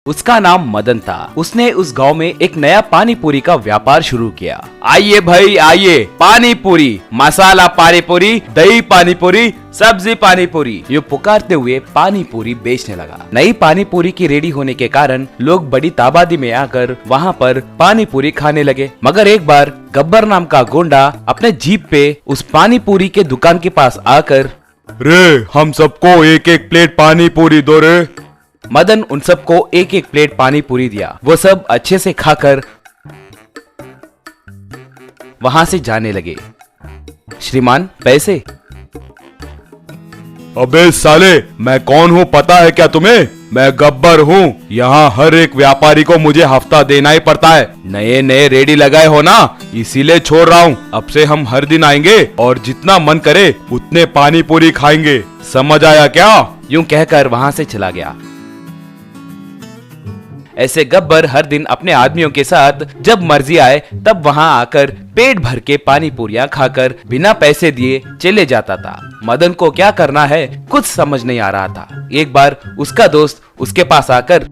उसका नाम मदन था। उसने उस गांव में एक नया पानी पूरी का व्यापार शुरू किया। आइए भाई आइए, पानी पूरी, मसाला पानी पूरी, दही पानी पूरी, सब्जी पानी पूरी, ये पुकारते हुए पानी पूरी बेचने लगा। नई पानी पूरी की रेडी होने के कारण लोग बड़ी तादाद में आकर वहाँ पर पानी पूरी खाने लगे। मगर एक बार गब्बर नाम का गुंडा अपने जीप पे उस पानी पूरी के दुकान के पास आकर, रे हम सबको एक एक प्लेट पानी पूरी दो रे। मदन उन सबको एक एक प्लेट पानी पूरी दिया। वो सब अच्छे से खाकर वहां से जाने लगे। श्रीमान पैसे? अबे साले, मैं कौन हूँ पता है क्या तुम्हें? मैं गब्बर हूँ। यहाँ हर एक व्यापारी को मुझे हफ्ता देना ही पड़ता है। नए नए रेडी लगाए हो ना, इसीलिए छोड़ रहा हूँ। अब से हम हर दिन आएंगे और जितना मन करे उतने पानी पूरी खाएंगे, समझ आया क्या? यूं कहकर वहां से चला गया। ऐसे गब्बर हर दिन अपने आदमियों के साथ जब मर्जी आए तब वहां आकर पेट भर के पानी पूरियां खाकर बिना पैसे दिए चले जाता था। मदन को क्या करना है कुछ समझ नहीं आ रहा था। एक बार उसका दोस्त उसके पास आकर,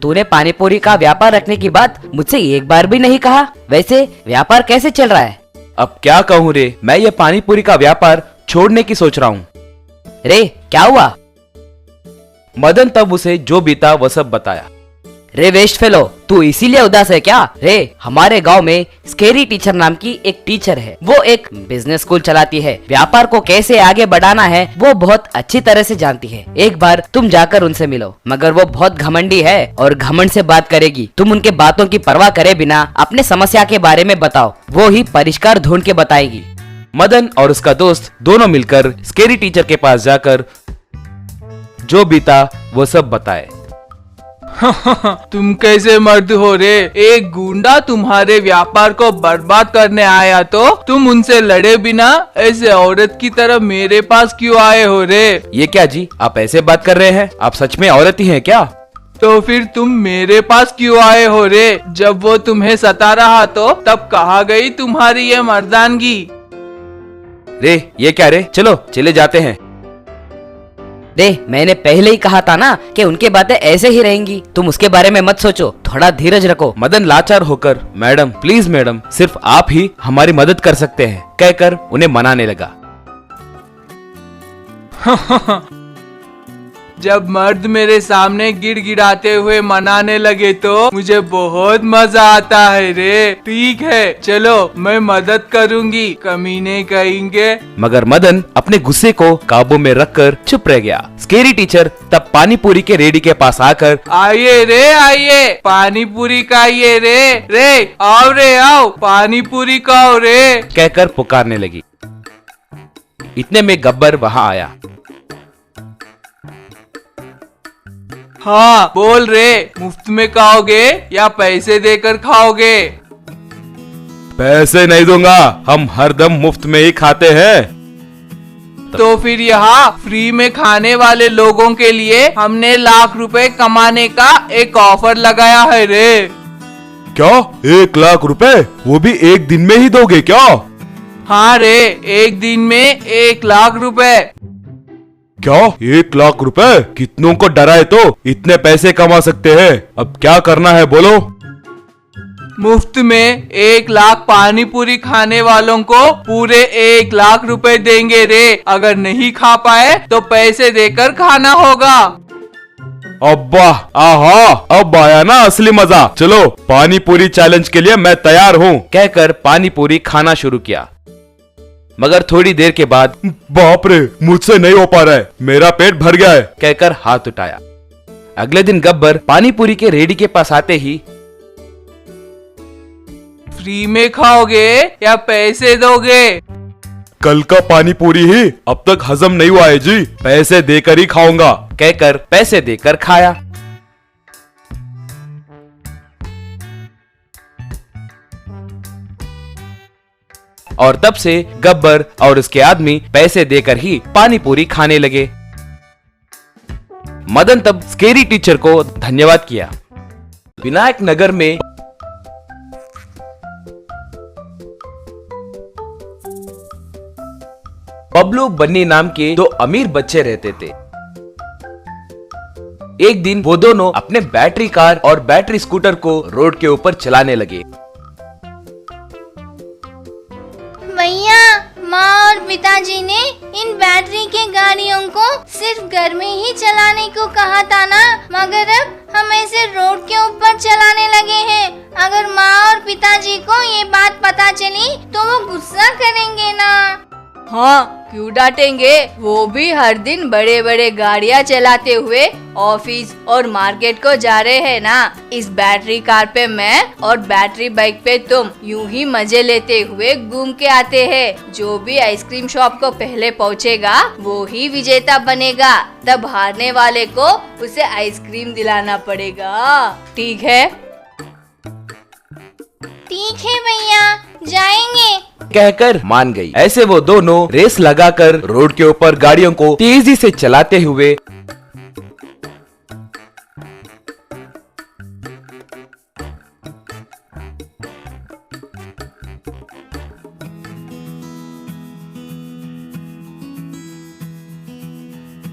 तूने पानी पूरी का व्यापार रखने की बात मुझसे एक बार भी नहीं कहा। वैसे व्यापार कैसे चल रहा है? अब क्या कहूँ रे, मैं ये पानी पूरी का व्यापार छोड़ने की सोच रहा हूँ। रे क्या हुआ? मदन तब उसे जो बीता वह सब बताया। रे वेस्ट फेलो, तू इसीलिए उदास है क्या? रे हमारे गांव में स्केरी टीचर नाम की एक टीचर है। वो एक बिजनेस स्कूल चलाती है। व्यापार को कैसे आगे बढ़ाना है वो बहुत अच्छी तरह से जानती है। एक बार तुम जाकर उनसे मिलो। मगर वो बहुत घमंडी है और घमंड से बात करेगी। तुम उनके बातों की परवाह करे बिना अपने समस्या के बारे में बताओ, वो ही परिष्कार ढूंढ के बताएगी। मदन और उसका दोस्त दोनों मिलकर स्केरी टीचर के पास जाकर जो बीता वो सब बताए। तुम कैसे मर्द हो रे? एक गुंडा तुम्हारे व्यापार को बर्बाद करने आया तो तुम उनसे लड़े बिना ऐसे औरत की तरह मेरे पास क्यों आए हो रे? ये क्या जी, आप ऐसे बात कर रहे हैं? आप सच में औरत ही हैं क्या? तो फिर तुम मेरे पास क्यों आए हो रे? जब वो तुम्हें सता रहा तो तब कहाँ गई तुम्हारी ये मर्दानगी? रे ये क्या रे, चलो चले जाते हैं। रे मैंने पहले ही कहा था ना कि उनके बातें ऐसे ही रहेंगी। तुम उसके बारे में मत सोचो, थोड़ा धीरज रखो। मदन लाचार होकर, मैडम प्लीज मैडम, सिर्फ आप ही हमारी मदद कर सकते हैं, कहकर उन्हें मनाने लगा। जब मर्द मेरे सामने गिड़गिड़ाते हुए मनाने लगे तो मुझे बहुत मजा आता है रे। ठीक है चलो, मैं मदद करूंगी, कमीने कहेंगे। मगर मदन अपने गुस्से को काबू में रखकर चुप रह गया। स्केरी टीचर तब पानी पूरी के रेडी के पास आकर, आइए रे आइए, पानी पूरी खाइए रे। रे आओ रे आओ, पानी पूरी खाओ रे, कहकर पुकारने लगी। इतने में गब्बर वहां आया। हाँ बोल रे, मुफ्त में खाओगे या पैसे देकर खाओगे? पैसे नहीं दूंगा, हम हरदम मुफ्त में ही खाते हैं। तो फिर यहाँ फ्री में खाने वाले लोगों के लिए हमने लाख रुपए कमाने का एक ऑफर लगाया है रे। क्या 1 लाख रुपए? वो भी एक दिन में ही दोगे क्या? हाँ रे, एक दिन में 1 लाख रुपए। क्या 1 लाख रुपए? कितनों को डराए तो इतने पैसे कमा सकते हैं। अब क्या करना है बोलो? मुफ्त में 1 लाख पानी पूरी खाने वालों को पूरे 1 लाख रुपए देंगे रे। अगर नहीं खा पाए तो पैसे देकर खाना होगा। अब्बा आहा, अब आया ना असली मजा। चलो पानी पूरी चैलेंज के लिए मैं तैयार हूँ, कहकर पानी पूरी खाना शुरू किया। मगर थोड़ी देर के बाद, बाप रे मुझसे नहीं हो पा रहा है, मेरा पेट भर गया है, कहकर हाथ उठाया। अगले दिन गब्बर पानी पूरी के रेडी के पास आते ही, फ्री में खाओगे या पैसे दोगे? कल का पानी पूरी ही अब तक हजम नहीं हुआ है जी, पैसे देकर ही खाऊंगा, कहकर पैसे देकर खाया। और तब से गब्बर और उसके आदमी पैसे देकर ही पानी पूरी खाने लगे। मदन तब स्केरी टीचर को धन्यवाद किया। विनायक नगर में बबलू बन्नी नाम के 2 अमीर बच्चे रहते थे। एक दिन वो दोनों अपने बैटरी कार और बैटरी स्कूटर को रोड के ऊपर चलाने लगे। भैया, माँ और पिताजी ने इन बैटरी के गाड़ियों को सिर्फ घर में ही चलाने को कहा था ना, मगर अब हम ऐसे रोड के ऊपर चलाने लगे हैं। अगर माँ और पिताजी को ये बात पता चली तो वो गुस्सा करेंगे ना। हाँ, क्यों डांटेंगे? वो भी हर दिन बड़े बड़े गाड़ियाँ चलाते हुए ऑफिस और मार्केट को जा रहे हैं ना। इस बैटरी कार पे मैं और बैटरी बाइक पे तुम यूं ही मजे लेते हुए घूम के आते हैं। जो भी आइसक्रीम शॉप को पहले पहुंचेगा वो ही विजेता बनेगा। तब हारने वाले को उसे आइसक्रीम दिलाना पड़ेगा। ठीक है? ठीक है भैया, जाएंगे। कहकर मान गई। ऐसे वो दोनों रेस लगाकर रोड के ऊपर गाड़ियों को तेजी से चलाते हुए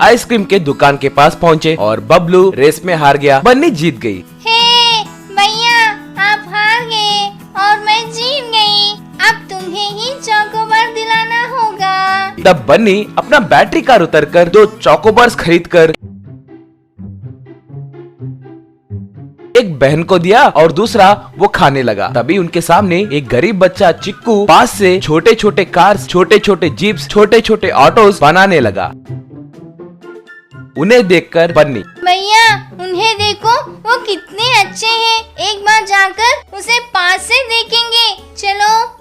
आइसक्रीम के दुकान के पास पहुंचे और बबलू रेस में हार गया। बन्नी जीत गई। हे भैया, आप हार गए और मैं जीत गई। अब तुम्हें ही चॉकोबार दिलाना होगा। तब बन्नी अपना बैटरी कार उतरकर 2 चॉकोबार्स खरीदकर एक बहन को दिया और दूसरा वो खाने लगा। तभी उनके सामने एक गरीब बच्चा चिक्कू पास से छोटे छोटे कार्स, छोटे छोटे जीप्स, छोटे छोटे ऑटोज बनाने लगा। उन्हें देखकर बन्नी, भैया उन्हें देखो, वो कितने अच्छे हैं। एक बार जाकर उसे पास से देखेंगे। चलो।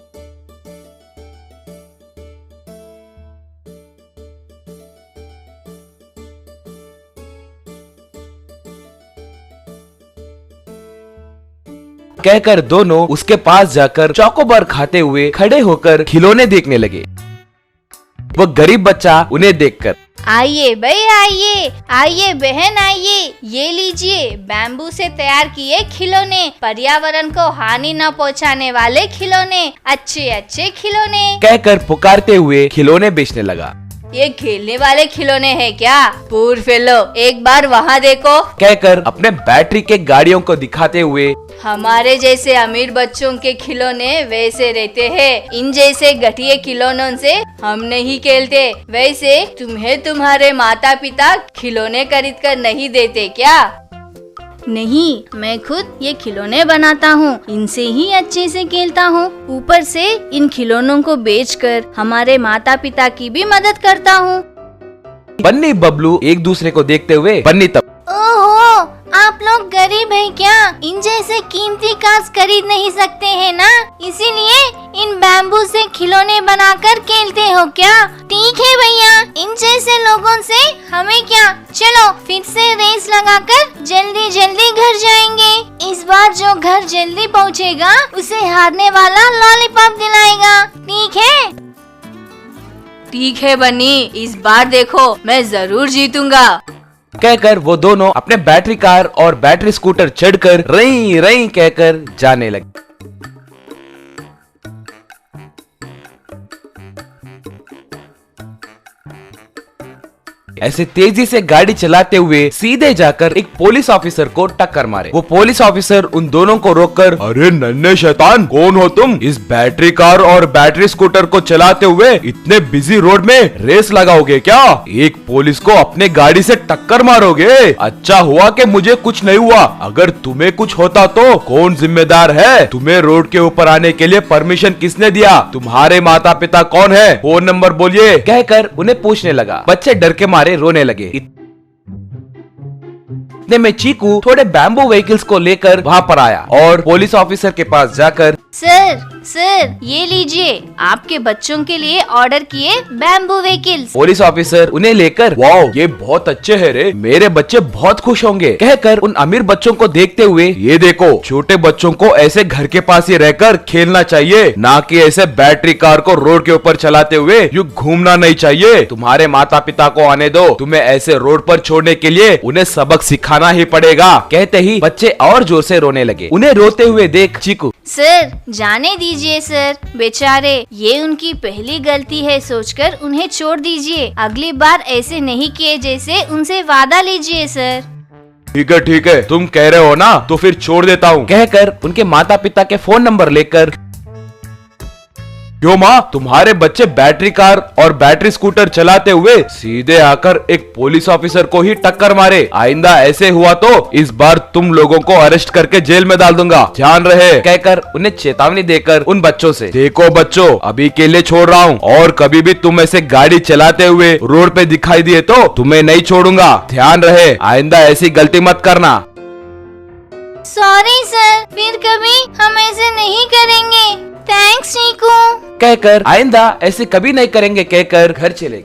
कहकर दोनों उसके पास जाकर चॉकोबार खाते हुए खड़े होकर खिलौने देखने लगे। वो गरीब बच्चा उन्हें देखकर, आइए भाई, आइए आइए बहन, आइए, ये लीजिए बैम्बू से तैयार किए खिलौने, पर्यावरण को हानि न पहुंचाने वाले खिलौने, अच्छे अच्छे खिलौने। कहकर पुकारते हुए खिलौने बेचने लगा। ये खेलने वाले खिलौने हैं क्या? पूर फेलो, एक बार वहाँ देखो। कहकर अपने बैटरी के गाड़ियों को दिखाते हुए, हमारे जैसे अमीर बच्चों के खिलौने वैसे रहते हैं। इन जैसे घटिया खिलौनों से हम नहीं खेलते। वैसे तुम्हें तुम्हारे माता पिता खिलौने खरीद कर नहीं देते क्या? नहीं, मैं खुद ये खिलौने बनाता हूँ, इनसे ही अच्छे से खेलता हूँ। ऊपर से इन खिलौनों को बेचकर हमारे माता पिता की भी मदद करता हूँ। बन्नी बबलू एक दूसरे को देखते हुए, बन्नी तब, ओहो, आप लोग गरीब हैं क्या? इन जैसे कीमती कार्स खरीद नहीं सकते हैं ना, इसीलिए इन बैम्बू से खिलौने बनाकर खेलते हो क्या? ठीक है भैया, इन जैसे लोगों से हमें क्या। चलो फिर से रेस लगाकर जल्दी जल्दी घर जाएंगे। इस बार जो घर जल्दी पहुंचेगा उसे हारने वाला लॉलीपॉप दिलाएगा। ठीक है? ठीक है बन्नी, इस बार देखो मैं जरूर जीतूंगा। कहकर वो दोनों अपने बैटरी कार और बैटरी स्कूटर चढ़कर रई रई कहकर जाने लगे। ऐसे तेजी से गाड़ी चलाते हुए सीधे जाकर एक पुलिस ऑफिसर को टक्कर मारे। वो पुलिस ऑफिसर उन दोनों को रोककर, अरे नन्हे शैतान, कौन हो तुम? इस बैटरी कार और बैटरी स्कूटर को चलाते हुए इतने बिजी रोड में रेस लगाओगे क्या? एक पुलिस को अपने गाड़ी से टक्कर मारोगे? अच्छा हुआ कि मुझे कुछ नहीं हुआ। अगर तुम्हें कुछ होता तो कौन जिम्मेदार है? तुम्हें रोड के ऊपर आने के लिए परमिशन किसने दिया? तुम्हारे माता पिता कौन है? फोन नंबर बोलिए। कहकर उन्हें पूछने लगा। बच्चे डर के मारे रोने लगे। इतने में चीकू थोड़े बैम्बू व्हीकल्स को लेकर वहाँ पर आया और पुलिस ऑफिसर के पास जाकर, सर ये लीजिए, आपके बच्चों के लिए ऑर्डर किए बैम्बू व्हीकल्स। पुलिस ऑफिसर उन्हें लेकर, वाओ, ये बहुत अच्छे हैं रे, मेरे बच्चे बहुत खुश होंगे। कहकर उन अमीर बच्चों को देखते हुए, ये देखो, छोटे बच्चों को ऐसे घर के पास ही रहकर खेलना चाहिए, ना कि ऐसे बैटरी कार को रोड के ऊपर चलाते हुए यूं घूमना नहीं चाहिए। तुम्हारे माता पिता को आने दो, तुम्हें ऐसे रोड पर छोड़ने के लिए उन्हें सबक सिखाना ही पड़ेगा। कहते ही बच्चे और जोर से रोने लगे। उन्हें रोते हुए देख चीकू, सर जाने दीजिए सर, बेचारे, ये उनकी पहली गलती है सोचकर उन्हें छोड़ दीजिए। अगली बार ऐसे नहीं किए जैसे उनसे वादा लीजिए सर। ठीक है, तुम कह रहे हो ना तो फिर छोड़ देता हूँ। कहकर उनके माता पिता के फोन नंबर लेकर क्यों माँ, तुम्हारे बच्चे बैटरी कार और बैटरी स्कूटर चलाते हुए सीधे आकर एक पुलिस ऑफिसर को ही टक्कर मारे। आइंदा ऐसे हुआ तो इस बार तुम लोगों को अरेस्ट करके जेल में डाल दूंगा, ध्यान रहे। कहकर उन्हें चेतावनी देकर उन बच्चों से, देखो बच्चों, अभी के लिए छोड़ रहा हूँ और कभी भी तुम ऐसे गाड़ी चलाते हुए रोड पे दिखाई दिए तो तुम्हें नहीं छोड़ूंगा, ध्यान रहे। आइंदा ऐसी गलती मत करना। सॉरी सर, फिर कभी हम ऐसे नहीं करेंगे। थैंक्स चीकू। कहकर आइंदा ऐसे कभी नहीं करेंगे कहकर घर चले।